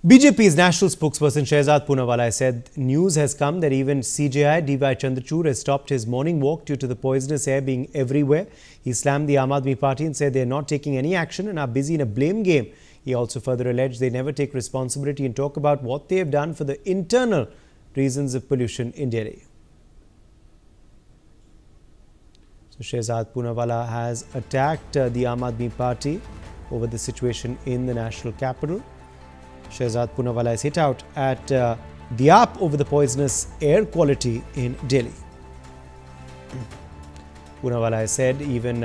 BJP's national spokesperson Shehzad Poonawalla said news has come that even CJI D.Y. Chandrachud has stopped his morning walk due to the poisonous air being everywhere. He slammed the Aam Aadmi Party and said they are not taking any action and are busy in a blame game. He also further alleged they never take responsibility and talk about what they have done for the internal reasons of pollution in Delhi. So Shehzad Poonawalla has attacked the Aam Aadmi Party over the situation in the national capital. Shehzad Poonawalla has hit out at the AAP over the poisonous air quality in Delhi. Poonawalla has said even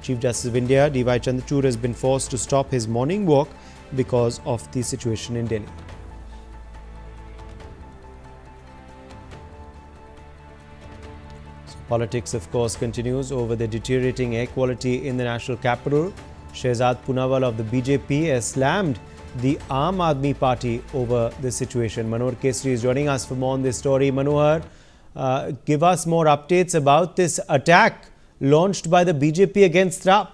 Chief Justice of India D.Y. Chandrachud has been forced to stop his morning walk because of the situation in Delhi. So politics, of course, continues over the deteriorating air quality in the national capital. Shehzad Poonawalla of the BJP has slammed the Aam Aadmi Party over this situation. Manohar Kesri is joining us for more on this story. Manohar, give us more updates about this attack launched by the BJP against RAP.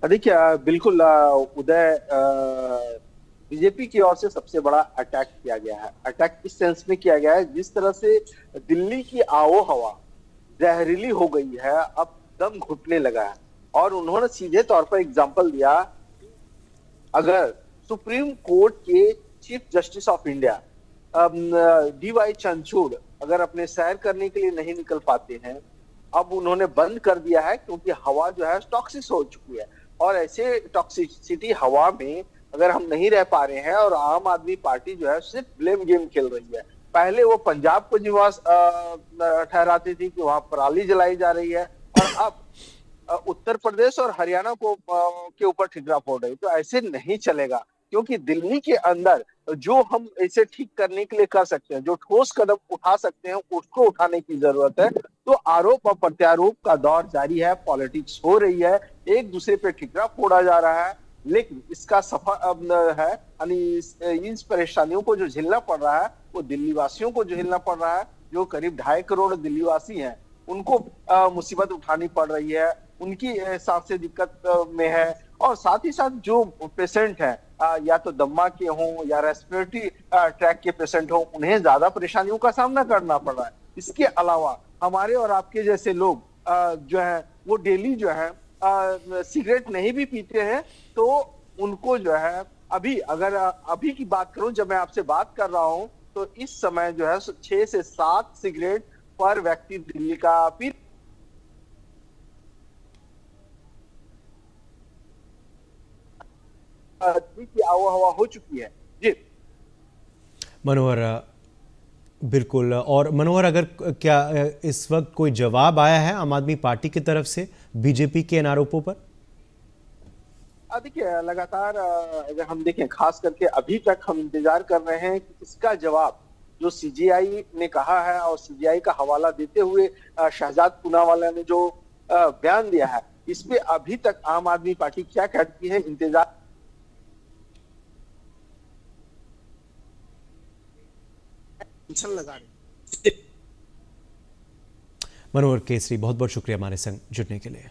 देखिए बिल्कुल उदय BJP की ओर से सबसे बड़ा attack किया गया है। Attack इस सेंस में किया गया है जिस तरह से दिल्ली की आबो हवा जहरीली हो गई है, अब दम घुटने लगा है। और उन्होंने सीधे तौर पर एग्जांपल दिया, अगर सुप्रीम कोर्ट के chief justice of India D.Y. Chandrachud अगर अपने सैर करने के लिए नहीं निकल पाते हैं, अब उन्होंने बंद कर दिया है क्योंकि हवा जो है टॉक्सिक हो चुकी है। और ऐसे टॉक्सिसिटी हवा में अगर हम नहीं रह पा रहे हैं और आम आदमी पार्टी जो है सिर्फ ब्लेम गेम खेल रही है। पहले वो पंजाब को निवास ठहराती थी कि वहां पराली जलाई जा रही है, और अब उत्तर प्रदेश और हरियाणा को के ऊपर ठिकरा फोड़ रही है। तो ऐसे नहीं चलेगा, क्योंकि दिल्ली के अंदर जो हम इसे ठीक करने के लिए कर सकते हैं, जो ठोस कदम उठा सकते हैं, उसको उठाने की जरूरत है। तो आरोप और प्रत्यारोप का दौर जारी है, पॉलिटिक्स हो रही है, एक दूसरे पे ठिकरा फोड़ा जा रहा है, लेकिन इसका सफल है यानी इस परेशानियों को जो झेलना पड़ रहा है वो दिल्ली वासियों को झेलना पड़ रहा है। जो करीब 2.5 करोड़ दिल्ली वासी हैं, उनको मुसीबत उठानी पड़ रही है, उनकी सांसें दिक्कत में है। और साथ ही साथ जो पेशेंट हैं, या तो दम्मा के हों या रेस्पिरेटरी ट्रैक के पेशेंट हों, उन्हें ज्यादा परेशानियों का सामना करना पड़ रहा है। इसके अलावा हमारे और आपके जैसे लोग जो है वो डेली जो है सिगरेट नहीं भी पीते हैं, तो उनको जो है अभी की बात करूं, जब मैं आपसे बात कर रहा हूं तो इस समय जो है 6 से 7 सिगरेट पर व्यक्ति दिल्ली का पी की आबोहवा हो चुकी है। जी मनोहर, बिल्कुल। और मनोहर, अगर क्या इस वक्त कोई जवाब आया है आम आदमी पार्टी की तरफ से बीजेपी के इन आरोपों पर? देखिए लगातार अगर हम देखें, खास करके अभी तक हम इंतजार कर रहे हैं कि इसका जवाब जो सीजीआई ने कहा है, और सीजीआई का हवाला देते हुए शहजाद पूनावाला ने जो बयान दिया है, इसमें अभी तक आम आदमी पार्टी क्या कहती है, इंतजार लगा रही। मनोहर केसरी, बहुत बहुत शुक्रिया हमारे संग जुड़ने के लिए।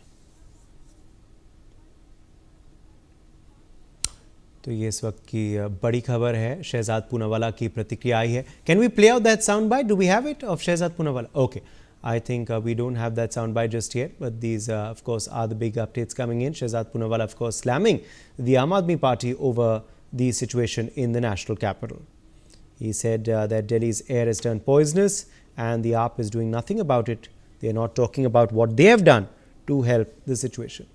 तो ये इस वक्त की बड़ी खबर है, शहजाद पूनावाला की प्रतिक्रिया आई है। Can we play out that sound bite? Do we have it of Shehzad Poonawalla? Okay, I think we don't have that soundbite just yet, but these of course are the big updates coming in. Shehzad Poonawalla of course slamming the Aam Aadmi Party over the situation in the national capital. He said that Delhi's air has turned poisonous and the AAP is doing nothing about it. They are not talking about what they have done to help the situation.